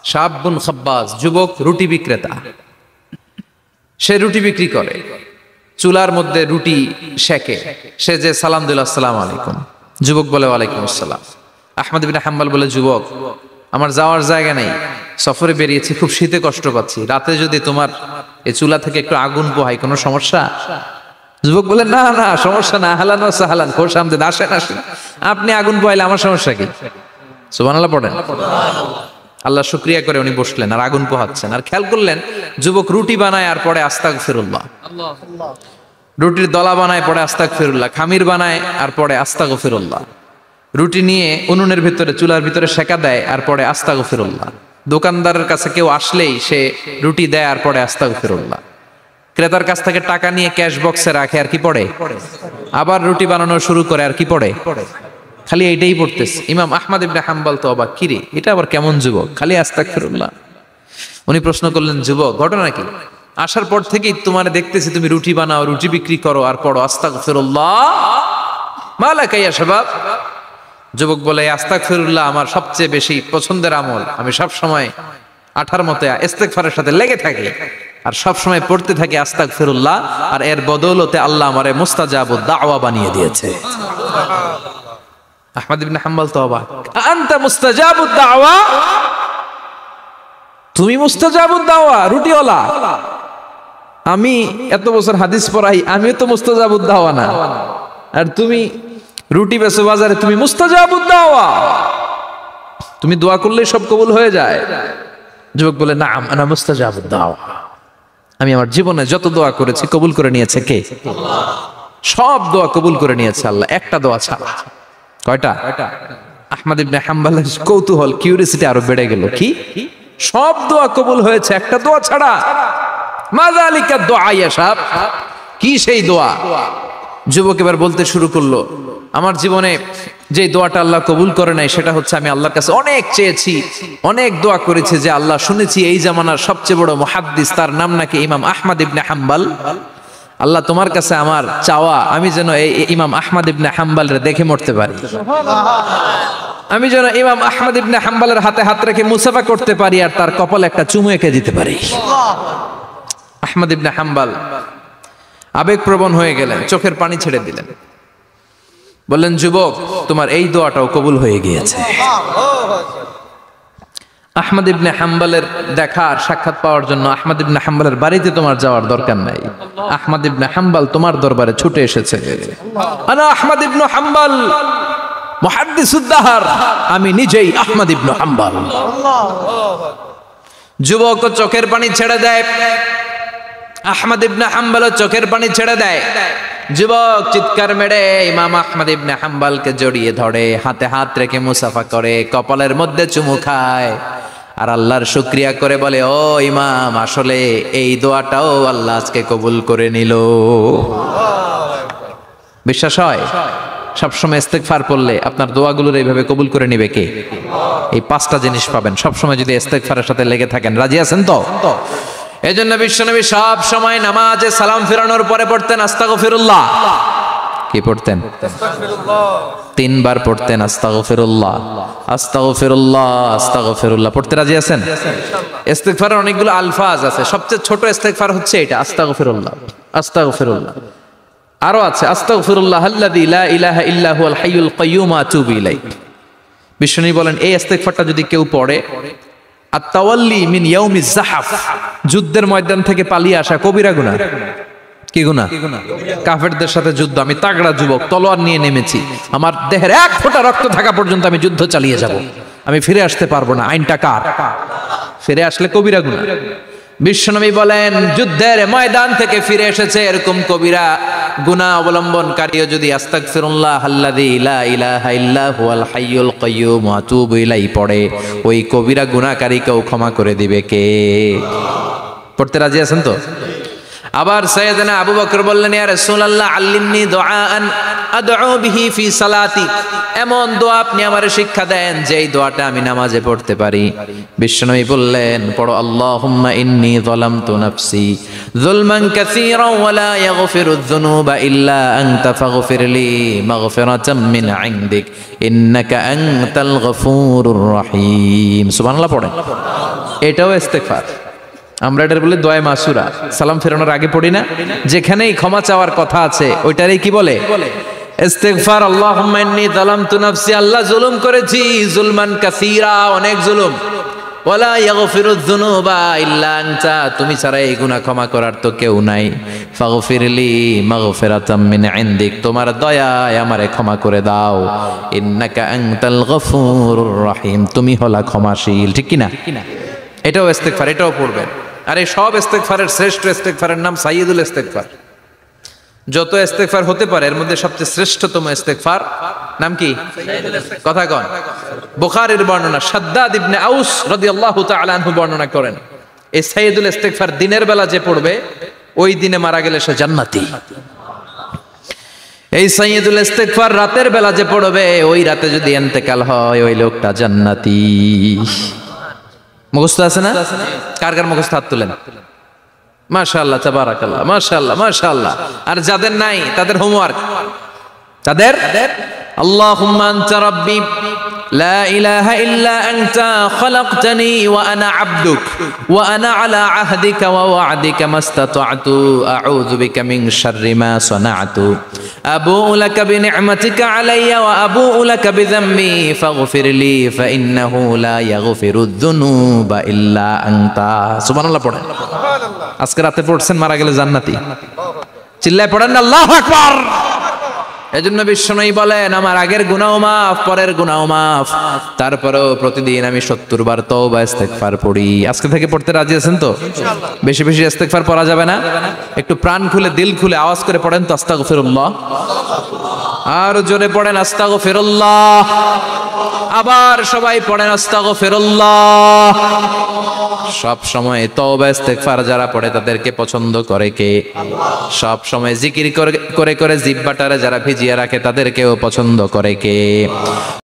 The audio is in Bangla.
শাবুন খাব্বাজ, যুবক রুটি বিক্রেতা। সে রুটি বিক্রি করে, চুলার মধ্যে রুটি সেকে। সে যে সালাম দিল, আসসালামু আলাইকুম। যুবক বলে ওয়ালাইকুম আসসালাম। আহমদ ইবনে হাম্বল বলে, যুবক আমার যাওয়ার জায়গা নেই, সফরে বেরিয়েছি, খুব শীতে কষ্ট পাচ্ছি, রাতে যদি তোমার এই চুলা থেকে একটু আগুন পোহাই কোনো সমস্যা? যুবক বলে, না না সমস্যা না, আহলান ওয়া সাহলান, খোশ আমদেদ, আসেন আসেন, আপনি আগুন পোহাইলে আমার সমস্যা কি? সুবহানাল্লাহ পড়েন। আল্লাহ শুকরিয়া করে উনি বসলেন আর আগুন পোহাচ্ছেন, আর খেয়াল করলেন যুবক রুটি বানায় আর পরে আস্তাগফিরুল্লাহ, রুটির দলা বানায় পরে আস্তাগফিরুল্লাহ, খামির বানায় আর পরে আস্তাগফিরুল্লাহ, রুটি নিয়ে উনুনের ভিতরে চুলার ভিতরে সেকা দেয় আর পরে আস্তাগফিরুল্লাহ, দোকানদারের কাছে কেউ আসলেই সে রুটি দেয় আর পরে আস্তাগফিরুল্লাহ, ক্রেতার কাছ থেকে টাকা নিয়ে ক্যাশ বক্সে রাখে আর কি পড়ে, আবার রুটি বানানো শুরু করে আর কি পড়ে, খালি এইটাই পড়তেছে। ইমাম আহমদ ইবনে হাম্বল তো অবাক, কিরে এটা আবার কেমন যুবক, খালি আস্তাগফিরুল্লাহ। উনি প্রশ্ন করলেন, যুবক ঘটনা কি? আসার পর থেকেই তোমার দেখতেছি তুমি রুটি বানাও, রুটি বিক্রি করো আর পড়ো আস্তাগফিরুল্লাহ, মালাকা ইয়া শাবাব। যুবক বলে, আস্তাগফিরুল্লাহ আমার সবচেয়ে বেশি পছন্দের আমল, আমি সব সময় আঠার মতো ইস্তেগফারের সাথে লেগে থাকি আর সব সময় পড়তে থাকি আস্তাগফিরুল্লাহ, আর এর বদৌলতে আল্লাহ আমারে মুস্তাজাবুদ দাওয়া বানিয়ে দিয়েছে। আহমদ ইবনে হাম্বল তো অবাক, আনতা মুস্তাজাবুদ দাওয়া, তুমি মুস্তাজাবুদ দাওয়া রুটিওয়ালা? আমি এত বছর হাদিস পড়াই, আমিও তো মুস্তাজাবুদ দাওয়া না, আর তুমি রুটি বেচো বাজারে, তুমি মুস্তাজাবুদ দাওয়া, তুমি দোয়া করলেই সব কবুল হয়ে যায়? যুবক বলে, নাম আনা মুস্তাজাবুদ দাওয়া, আমি আমার জীবনে যত দোয়া করেছি কবুল করে নিয়েছে কে? আল্লাহ। সব দোয়া কবুল করে নিয়েছে আল্লাহ, একটা দোয়া ছাড়া। কয়টা? আহমদ ইবনে হাম্বলের কৌতূহল, কিউরিওসিটি আরো বেড়ে গেল, কি সব দোয়া কবুল হয়েছে একটা দোয়া ছাড়া? মাযালিকা দোয়া ইয়া শাব, কি সেই দোয়া? যুবক এবার বলতে শুরু করলো, আমার জীবনে যে দোয়াটা আল্লাহ কবুল করে নাই সেটা হচ্ছে আমি আল্লাহর কাছে অনেক চেয়েছি, অনেক দোয়া করেছি যে আল্লাহ, শুনেছি এই জামানার সবচেয়ে বড় মুহাদ্দিস, তার নাম নাকি ইমাম আহমদ ইবনে হাম্বল, আল্লাহ তোমার কাছে আমার চাওয়া আমি যেন এই ইমাম আহমদ ইবনে হাম্বলের দেখে মরতে পারি, আমি যেন ইমাম আহমদ ইবনে হাম্বলের হাতে হাত রেখে মুসাফা করতে পারি আর তার কপালে একটা চুমু এঁকে দিতে পারি। আহমদ ইবনে হাম্বল আবেগপ্রবণ হয়ে গেলেন, চোখের পানি ছেড়ে দিলেন, বললেন, যুবক তোমার এই দোয়াটাও কবুল হয়ে গিয়েছে। আহমদ ইবনে হাম্বলের দেখার সাক্ষাৎ পাওয়ার জন্য আহমদ ইবনে হাম্বলের বাড়িতে তোমার যাওয়ার দরকার নাই, আহমদ ইবনে হাম্বল তোমার দরবারে ছুটে এসেছে। আনা আহমদ ইবনে হাম্বল মুহাদ্দিসুদ দাহর, আমি নিজেই আহমদ ইবনে হাম্বল। যুবক চোখের পানি ছেড়ে দেয়, আহমদ ইবনে হাম্বল চোখের পানি ছেড়ে দেয়। যুবক চিৎকার মেরে ইমাম আহমদ ইবনে হাম্বলকে জড়িয়ে ধরে, হাতে হাত রেখে মুসাফা করে, কপালের মধ্যে চুমু খায় আর আল্লাহর শুকরিয়া করে বলে, ও ইমাম, আসলে এই দোয়াটাও আল্লাহ আজকে কবুল করে নিল। বিশ্বাস হয়? সবসময় ইস্তেগফার পড়লে আপনার দোয়াগুলোর এইভাবে কবুল করে নিবে কে? এই পাঁচটা জিনিস পাবেন সবসময় যদি ইস্তেগফারের সাথে লেগে থাকেন। রাজি আছেন তো? এজন্য বিশ্বনবী সব সময় নামাজে সালাম ফেরানোর পরে পড়তেন আস্তাগফিরুল্লাহ। কি পড়তেন? তিনবার পড়তেন আস্তাগফিরুল্লাহ, আস্তাগফিরুল্লাহ, আস্তাগফিরুল্লাহ। পড়তে রাজি আছেন? ইস্তেগফারের অনেকগুলো আলফাজ আছে, সবচেয়ে ছোট ইস্তেগফার হচ্ছে এটা, আস্তাগফিরুল্লাহ, আস্তাগফিরুল্লাহ। আরো আছে আস্তাগফিরুল্লাহ আল্লাযী লা ইলাহা ইল্লা হুয়াল হাইয়ুল কাইয়্যুম ওয়া আতুবু ইলাইহি। বিশ্বনবী বলেন, এই ইস্তেগফারটা যদি কেউ পড়ে, আত-তাওয়াল্লি মিন ইয়াউমিজ যাহাফ, যুদ্ধের ময়দান থেকে পালিয়ে আসা কবিরা গুনাহ। কি গুনাহ? কাফেরদের সাথে যুদ্ধ, আমি তাগড়া যুবক, তলোয়ার নিয়ে নেমেছি, আমার দেহের এক ফোঁটা রক্ত থাকা পর্যন্ত আমি যুদ্ধ চালিয়ে যাব, আমি ফিরে আসতে পারবো না, আইনটা কার? ফিরে আসলে কবিরা গুনাহ। বিশ্বনবী বলেন, যুদ্ধের ময়দান থেকে ফিরে এসেছে এরকম কবিরা গুনাহ অবলম্বনকারীও যদি আস্তাগফিরুল্লাহ আল্লাযী লা ইলাহা ইল্লা হুয়াল হাইয়ুল কাইয়্যুম ওয়া আতুবু ইলাইহি পড়ে, ওই কবিরা গুনাহকারীকেও ক্ষমা করে দিবে কে? পড়তে রাজি আছেন তো? আবার সাইয়েদনা আবু বকর বললেন, ইয়া রাসূলুল্লাহ আল্লিমনি দুআআন আদউ বিহি ফি সালাতি, এমন দোয়া আপনি আমারে শিক্ষা দেন যেই দোয়াটা আমি নামাজে পড়তে পারি। বিশ্বনবী বললেন, পড়ো আল্লাহুম্মা ইন্নী যালামতু নাফসি যুলমান কাসীরান ওয়া লা ইয়াগফিরুয যুনুবা ইল্লা আনতা ফাগফিরলি মাগফিরাতাম মিন ইনদিক ইন্নাকা আনতাল গফুরুর রহিম। সুবহানাল্লাহ পড়েন। এটাও ইস্তেগফার। আমরা এটার বলে দোয়া মাসুরা, সালাম ফেরানোর আগে পড়ি না? যেখানেই ক্ষমা চাওয়ার কথা আছে ওইটারই কি বলে? ইস্তেগফার। আল্লাহুম্মা ইন্নী যালামতু নাফসি, আল্লাহ জুলুম করেছি, জুলমান কাসীরা, অনেক জুলুম। ওয়ালা ইয়াগফিরুয যুনুবা ইল্লা আনতা, তুমি ছাড়া এই গুনাহ ক্ষমা করার তো কেউ নাই। ফাগফিরলি মাগফিরাতাম মিন ইনদিক, তোমার দয়ায় আমারে ক্ষমা করে দাও। ইন্নাকা আনতাল গফুরুর রহিম, তুমি হলা ক্ষমাশীল। ঠিক কি না? এটাও ইস্তেগফার, এটাও পড়বেন। আর এই সব ইস্তেগফারের শ্রেষ্ঠ ইস্তেগফারের নাম সাইয়্যিদুল ইস্তেগফার। যত ইস্তেগফার হতে পারে এর মধ্যে সবচেয়ে শ্রেষ্ঠতম ইস্তেগফার নাম কি? কথা কন। বুখারীর বর্ণনা, শাদ্দাদ ইবনে আউস রাদিয়াল্লাহু তাআলা আনহু বর্ণনা করেন, এই সাইয়্যিদুল ইস্তেগফার দিনের বেলা যে পড়বে ওই দিনে মারা গেলে সে জান্নাতি। এই সাইয়্যিদুল ইস্তেগফার রাতের বেলা যে পড়বে ওই রাতে যদি ইন্তেকাল হয় ওই লোকটা জান্নাতি। মুখস্থ আছে না? কার কার মুখস্থ হাত তুলেন। মাশাআল্লাহ, তাবারাকাল্লাহ, মাশাআল্লাহ, মাশাআল্লাহ। আর যাদের নাই তাদের হোমওয়ার্ক, তাদের আল্লাহুম্মা আনতা রাব্বি লা ইলাহা ইল্লা আনতা খালাকতানি ওয়া আনা আবদুক ওয়া আনা আলা আহদিকা ওয়া ওয়া'দিকা মাস্তাতা'তু আউযু বিকা মিন শাররি মা সানা'তু আবু'ু লাকা বিনি'মাতিকা আলাইয়া ওয়া আবু'ু লাকা বিযামবি ফাগফিরলি ফাইন্নাহু লা ইয়াগফিরুয যুনুবা ইল্লা আনতা। সুবহানাল্লাহ পড়েন। আজকে রাতে পড়ছেন, মারা গেলে জান্নাতি। চিল্লায় পড়েন না আল্লাহু আকবার। এজন্য বিশ্বনবী বলেন, আমার আগের গুনাহ মাফ, পরের গুনাহ মাফ, তারপরেও প্রতিদিন আমি 70 বার তওবা ইস্তেগফার পড়ি। আজকে থেকে পড়তে রাজি আছেন তো? বেশি বেশি ইস্তেগফার পড়া যাবে না? একটু প্রাণ খুলে দিল খুলে আওয়াজ করে পড়েন তো আস্তাগফিরুল্লাহ। আর জোরে পড়েন আস্তাগফিরুল্লাহ। আবার সবাই পড়েন আস্তাগফিরুল্লাহ। সব সময় তওবা ইস্তেগফার যারা পড়ে তাদেরকে পছন্দ করে কে? সব সময় জিকির করে করে জিহ্বাটারে যারা ভিজিয়ে রাখে তাদেরকেও পছন্দ করে কে?